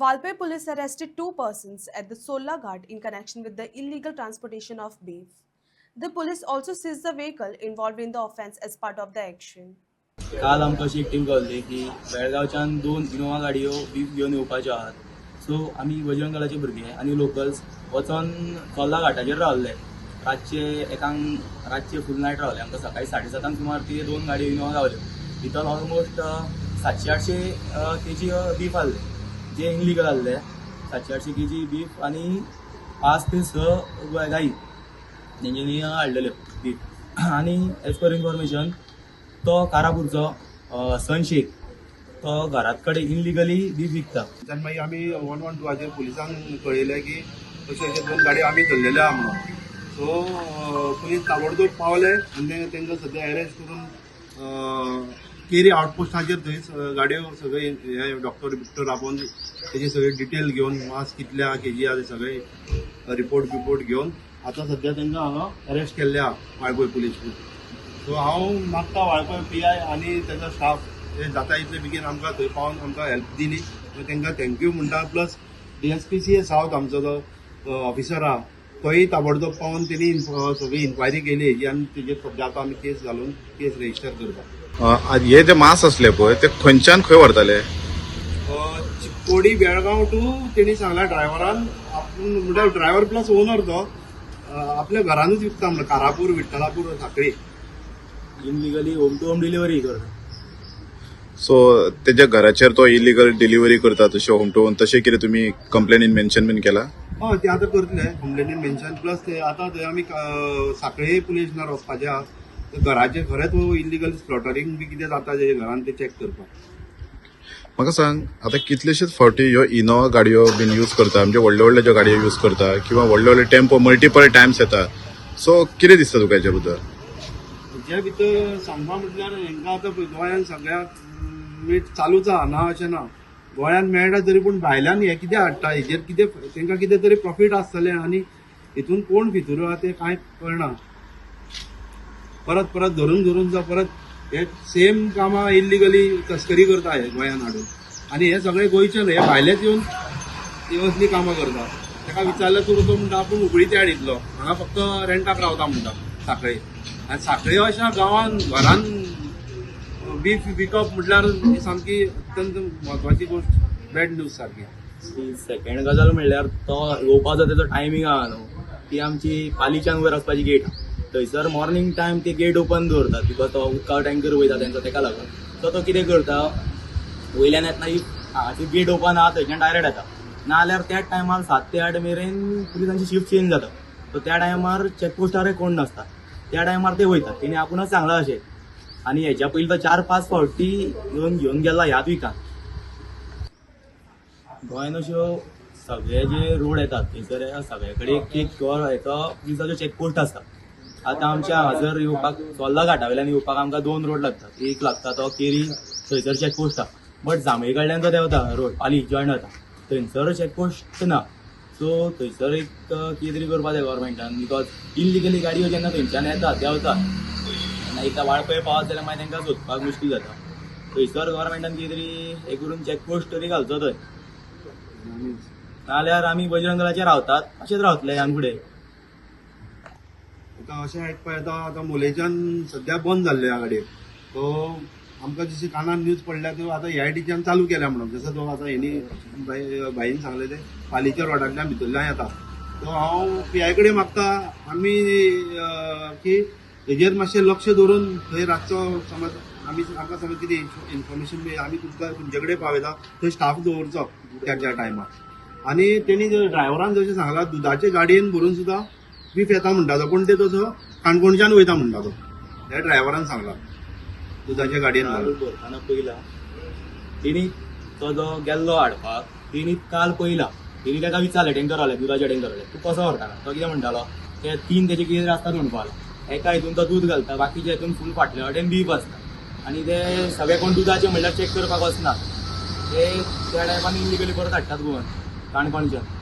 Walpay police arrested two persons at the Sola Ghat in connection with the illegal transportation of beef. The police also seized the vehicle involved in the offense as part of the action. काल आमकां अशी एक team कळ्ळी की बेळगांवच्यान 2 Innova गाडयो beef घेवन येवपाच्यो आहात. So आमी बजरंग दलाचे भुरगे आनी लोकल्स वचोन सोला घाटाचेर रावल्ले. रातचे फूल नायट रावले. आमकां सकाळी 7:30 सुमार ती 2 गाडयो इनोवा गावल्यो. भितर ऑलमोस्ट 700-800 केजी बीफ आहले, जे इनलिगल आहले. 700-800 केजी बीफ आनी 5 ते 6 गायी तेंच्यांनी हाडलेल्यो बीफ. आनी एज पर इन्फॉर्मेशन तो कारापूरचो सन शेख तो घरात कडेन इनलिगली बीफ विकता. त्यान मागीर आमी 112 पुलिसांक कळयलें की अशे 2 गाडयो आमी धरलेल्यो आहा म्हणून. सो पुलीस ताबडतोब पावले आनी तांकां सद्या अरेस्ट करून केरी आउटपोस्टाचेर थंय गाडयो सगळे हे डॉक्टर बिक्टर राबोवन तेजी सगळे डिटेल घेवन मास कितल्या केजी आहा ते सगळे रिपोर्ट घेवन आतां सद्या तांकां हांगा अरेस्ट केल्ले आहा वाळपय पुलीस. सो हांव मागता वाळपय PI आनी तेजो स्टाफ हे जाता इतले बेगीन आमकां थंय पावन आमकां हेल्प दिली. तांकां थँक्यू म्हणटा. प्लस DSPCA सावथ आमचो जो ऑफिसर आहा तोय ताबडतोब पावन तेणी सगळी इन्क्वायरी केली हेजी आनी तेजेर सद्या आतां आमी केस घालून केस रजिस्टर करता. हे जे मास असले पळय ते खंयच्यान खंय व्हरताले? चिकोडी बेळगांव टू तेणी सांगला ड्रायव्हरान म्हणजे ड्रायव्हर प्लस ओनर तो आपल्या घरानूच विकता म्हणून कारापूर विठ्ठलापूर साखळी इनलिगली होम टू होम डिलिव्हरी करता. सो तेज्या घराचेर तो इलिगल डिलिव्हरी करता तशें होम टू होम तशें कितें तुमी कंप्लेनीन मेन्शन बीन केला? हय ते आतां करतले कंप्लेनीन मेन्शन. प्लस ते आतां थंय आमी साखळे पुलीस स्टेशनार वचपाचे आहा. घराचे खरेंच इलिगल स्लॉटरिंग बी कितें जाता तेजे घरान ते चॅक करपाक. म्हाका सांग, आतां कितलेशेच फावटी ह्यो इनोवा गाडयो बीन यूज करता, म्हणजे व्हडल्यो ज्यो गाडयो यूज करता किंवा व्हडले टेम्पो मल्टिपल टायम्स येता. सो कितें दिसता तुका हेच्या बद्दल? हेच्या भितर सांगपा म्हटल्यार हांकां आतां गोंयांत सगळ्याक मीठ चालूच आहा, ना अशें ना. गोंयांत मेळटा तरी पूण भायल्यान हे कितें हाडटा हेजेर कितें तांकां कितें तरी प्रॉफीट आसतलें आनी हितून कोण भितर आहा तें कांय कळना. परत धरून जा परत हे सेम कामां इल्लिगली तस्करी करता हे गोंयांत हाडून. आनी हे सगळे गोंयचे न्हय, हे भायलेच येवन ही असली कामां करता. ताका विचारल्यार तो म्हणटा आपूण उकळीचे हाडितलो, हांगा फक्त रेंटाक रावता म्हणटा साखळे. आनी साखळे अशा गांवांत घरान बीफ विकप म्हटल्यार ही सामकी अत्यंत म्हत्वाची गोष्ट, बॅड न्यूज सारकी. सेकंड गजाल म्हणल्यार तो येवपाचो तेजो टायमींग आहा न्हू, ती आमची पालीच्यान वयर वचपाची गेट आहा. थंयसर मॉर्निंग टायम ते गेट ओपन दवरतात बिकॉज तो उदका टँकर वयता तेंचो तेका लागून. सो तो कितें करता, वयल्यान येतना हांगाची गेट ओपन आहा थंयच्यान डायरेक्ट येता. नाजाल्यार त्याच टायमार 7 ते 8 मेरेन पुलिसांची शिफ्ट चेंज जाता. सो त्या टायमार चॅकपोस्टार कोण नासता, त्या टायमार ते वयतात. तेणी आपुणच सांगलां अशें. आनी हेच्या पयलीं तो 4-5 फावटी घेवन गेला ह्याच विकान. गोंयान अश्यो सगळे जे रोड येतात थंयसर सगळे कडेन एक पुलिसाचो चॅकपोस्ट आसता. आतां आमच्या हांगासर येवपाक सोला घाटा वयल्यान येवपाक आमकां 2 रोड लागतात. एक लागता तो केरी, थंयसर चॅकपोस्ट आहा. बट जांभई कडल्यान तो देंवता रोड पाली जॉयन जाता, थंयसर चॅकपोस्ट ना. सो थंयसर एक कितें तरी करपा जाय गव्हर्मेंटान, बिकॉज इल्लिगली गाडयो जेन्ना थंयच्यान येता देंवता आनी एकदा वाळपय पावत जाल्यार मागीर तांकां सोदपाक मुश्कील जाता. थंयसर गव्हर्मेंटान कितें तरी हे करून चॅकपोस्ट तरी घालचो थंय. नाजाल्यार आमी बजरंग दलाचेर रावतात अशेंच रावतले ह्यान फुडें. आतां अशें आयकपा येता आतां मोलेच्यान सद्या बंद जाल्ले ह्या गाडयो. तो आमकां जशी कानान न्यूज पडल्या त्यो आतां AITच्यान चालू केल्या म्हणून. जसो तो आतां हेणी बाईन सांगलें ते पालीच्या रोडांतल्यान भितरल्यान येता. सो हांव PI कडेन मागता आमी की हेजेर मातशें लक्ष दवरून थंय रातचो समज आमकां समज कितें इन्फॉर्मेशन मेळ्ळी आमी तुमकां तुमचे कडेन पावयता, थंय स्टाफ दवरचो त्या टायमार. आनी तेणी ड्रायव्हरान जशें सांगलां दुदाचे गाडयेन भरून सुद्दां बीफ येता म्हणटा तो, पूण ते तसो काणकोणच्यान वयता म्हणटा तो. त्या ड्रायव्हरान सांगलां दुदाच्या गाडयेन भरताना पयला तेणी तो जो गेल्लो हाडपाक तेणी काल पयला. तेणी ताका विचारलें टँकरवाले दुदाचे टँकरवाले तूं कसो व्हरताना. तो कितें म्हणटालो ते 3 तेजे कितें आसतात म्हणपाक लागलो. एका हितून तो दूद घालता, बाकीच्या हितून फूल फाटल्या वाटेन बीफ आसता. आनी ते सगळे कोण दुदाचे म्हणल्यार चॅक करपाक वचना, ते त्या टायमार इल्लिगली परत हाडटात गोवन काणकोणच्यान.